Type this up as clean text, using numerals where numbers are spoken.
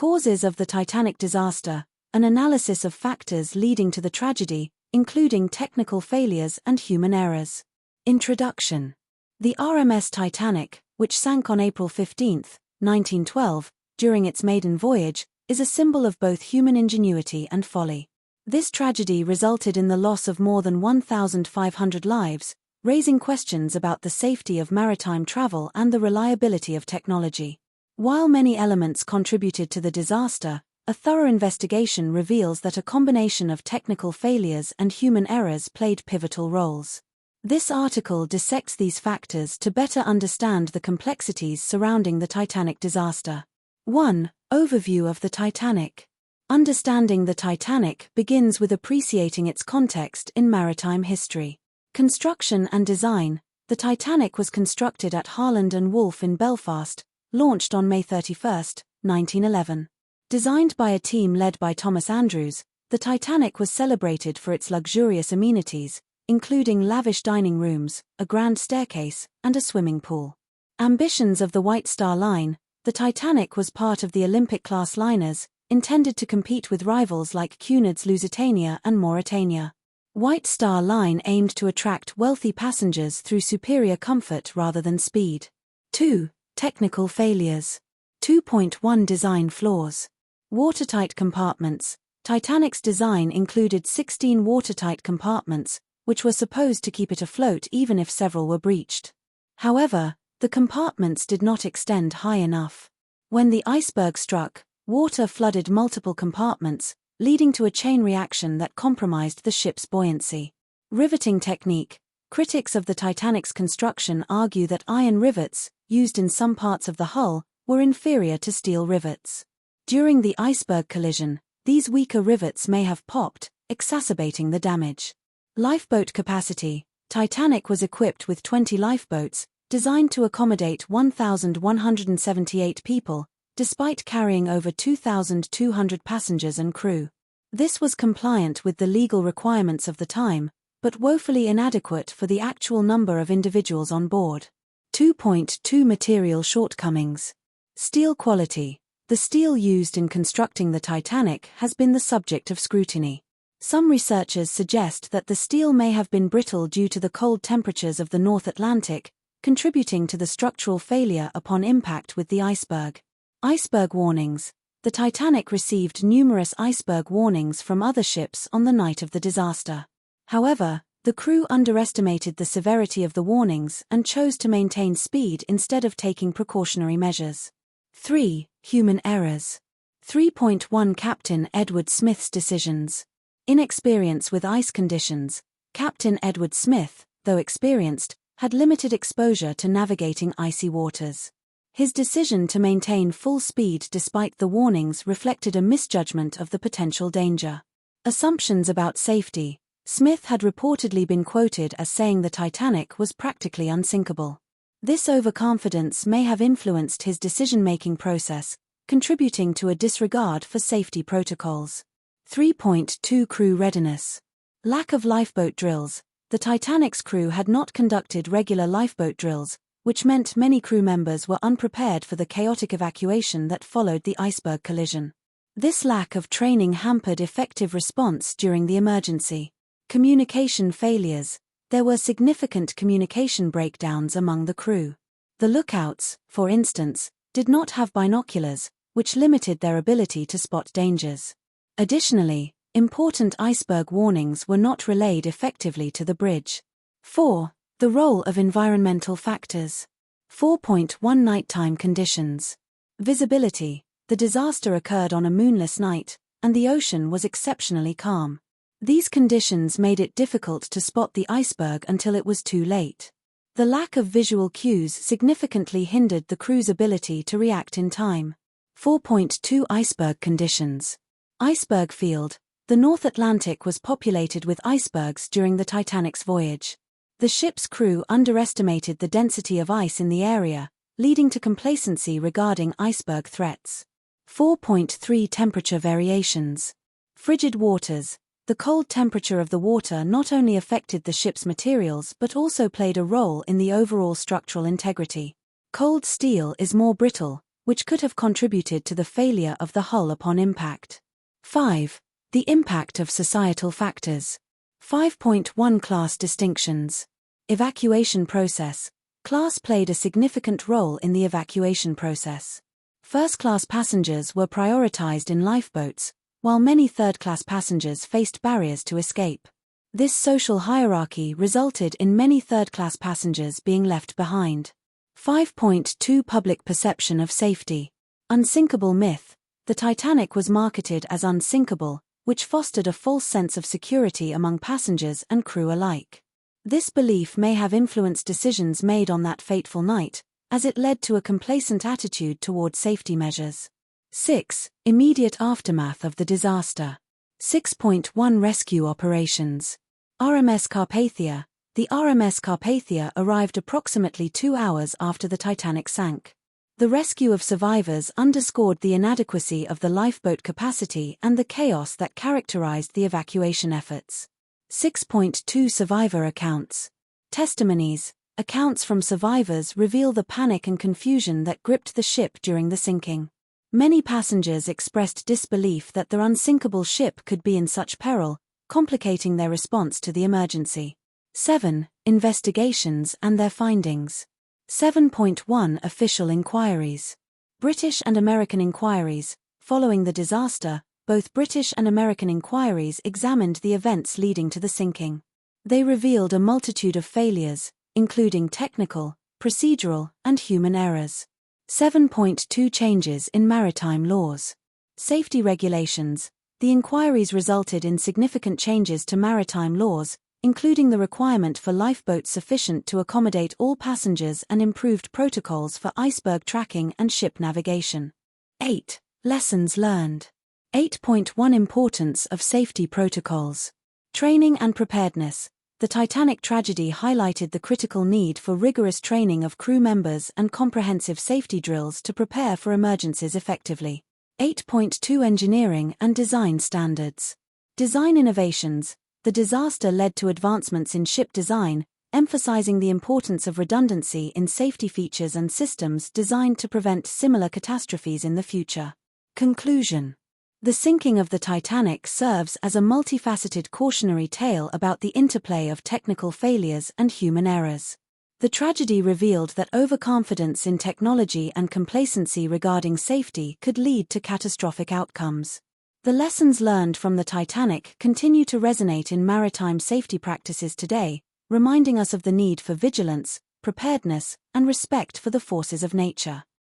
Causes of the Titanic disaster, an analysis of factors leading to the tragedy, including technical failures and human errors. Introduction. The RMS Titanic, which sank on April 15, 1912, during its maiden voyage, is a symbol of both human ingenuity and folly. This tragedy resulted in the loss of more than 1,500 lives, raising questions about the safety of maritime travel and the reliability of technology. While many elements contributed to the disaster, a thorough investigation reveals that a combination of technical failures and human errors played pivotal roles. This article dissects these factors to better understand the complexities surrounding the Titanic disaster. 1. Overview of the Titanic. Understanding the Titanic begins with appreciating its context in maritime history. Construction and design. The Titanic was constructed at Harland and Wolff in Belfast, launched on May 31, 1911. Designed by a team led by Thomas Andrews, the Titanic was celebrated for its luxurious amenities, including lavish dining rooms, a grand staircase, and a swimming pool. Ambitions of the White Star Line. The Titanic was part of the Olympic-class liners, intended to compete with rivals like Cunard's Lusitania and Mauretania. White Star Line aimed to attract wealthy passengers through superior comfort rather than speed. 2. Technical failures. 2.1 Design flaws. Watertight compartments. Titanic's design included 16 watertight compartments, which were supposed to keep it afloat even if several were breached. However, the compartments did not extend high enough. When the iceberg struck, water flooded multiple compartments, leading to a chain reaction that compromised the ship's buoyancy. Riveting technique. Critics of the Titanic's construction argue that iron rivets, used in some parts of the hull, were inferior to steel rivets. During the iceberg collision, these weaker rivets may have popped, exacerbating the damage. Lifeboat capacity. Titanic was equipped with 20 lifeboats, designed to accommodate 1,178 people, despite carrying over 2,200 passengers and crew. This was compliant with the legal requirements of the time, but woefully inadequate for the actual number of individuals on board. 2.2 Material shortcomings. Steel quality. The steel used in constructing the Titanic has been the subject of scrutiny. Some researchers suggest that the steel may have been brittle due to the cold temperatures of the North Atlantic, contributing to the structural failure upon impact with the iceberg. Iceberg warnings. The Titanic received numerous iceberg warnings from other ships on the night of the disaster. However, the crew underestimated the severity of the warnings and chose to maintain speed instead of taking precautionary measures. 3. Human errors. 3.1 Captain Edward Smith's decisions. Inexperience with ice conditions. Captain Edward Smith, though experienced, had limited exposure to navigating icy waters. His decision to maintain full speed despite the warnings reflected a misjudgment of the potential danger. Assumptions about safety. Smith had reportedly been quoted as saying the Titanic was practically unsinkable. This overconfidence may have influenced his decision-making process, contributing to a disregard for safety protocols. 3.2 Crew readiness. Lack of lifeboat drills. The Titanic's crew had not conducted regular lifeboat drills, which meant many crew members were unprepared for the chaotic evacuation that followed the iceberg collision. This lack of training hampered effective response during the emergency. Communication failures. There were significant communication breakdowns among the crew. The lookouts, for instance, did not have binoculars, which limited their ability to spot dangers. Additionally, important iceberg warnings were not relayed effectively to the bridge. 4. The role of environmental factors. 4.1 Nighttime conditions. Visibility. The disaster occurred on a moonless night, and the ocean was exceptionally calm. These conditions made it difficult to spot the iceberg until it was too late. The lack of visual cues significantly hindered the crew's ability to react in time. 4.2 Iceberg conditions. Iceberg field. The North Atlantic was populated with icebergs during the Titanic's voyage. The ship's crew underestimated the density of ice in the area, leading to complacency regarding iceberg threats. 4.3 Temperature variations. Frigid waters. The cold temperature of the water not only affected the ship's materials but also played a role in the overall structural integrity. Cold steel is more brittle, which could have contributed to the failure of the hull upon impact. 5. The impact of societal factors. 5.1 Class distinctions. Evacuation process. Class played a significant role in the evacuation process. First-class passengers were prioritized in lifeboats, while many third-class passengers faced barriers to escape. This social hierarchy resulted in many third-class passengers being left behind. 5.2 Public perception of safety. Unsinkable myth. The Titanic was marketed as unsinkable, which fostered a false sense of security among passengers and crew alike. This belief may have influenced decisions made on that fateful night, as it led to a complacent attitude toward safety measures. 6. Immediate aftermath of the disaster. 6.1 Rescue operations. RMS Carpathia. The RMS Carpathia arrived approximately 2 hours after the Titanic sank. The rescue of survivors underscored the inadequacy of the lifeboat capacity and the chaos that characterized the evacuation efforts. 6.2 Survivor accounts. Testimonies. Accounts from survivors reveal the panic and confusion that gripped the ship during the sinking. Many passengers expressed disbelief that their unsinkable ship could be in such peril, complicating their response to the emergency. 7. Investigations and their findings. 7.1 Official inquiries. British and American inquiries. Following the disaster, both British and American inquiries examined the events leading to the sinking. They revealed a multitude of failures, including technical, procedural, and human errors. 7.2 Changes in maritime laws. Safety regulations. The inquiries resulted in significant changes to maritime laws, including the requirement for lifeboats sufficient to accommodate all passengers and improved protocols for iceberg tracking and ship navigation. 8. Lessons learned. 8.1 Importance of safety protocols. Training and preparedness. The Titanic tragedy highlighted the critical need for rigorous training of crew members and comprehensive safety drills to prepare for emergencies effectively. 8.2 Engineering and design standards. Design innovations. The disaster led to advancements in ship design, emphasizing the importance of redundancy in safety features and systems designed to prevent similar catastrophes in the future. Conclusion. The sinking of the Titanic serves as a multifaceted cautionary tale about the interplay of technical failures and human errors. The tragedy revealed that overconfidence in technology and complacency regarding safety could lead to catastrophic outcomes. The lessons learned from the Titanic continue to resonate in maritime safety practices today, reminding us of the need for vigilance, preparedness, and respect for the forces of nature.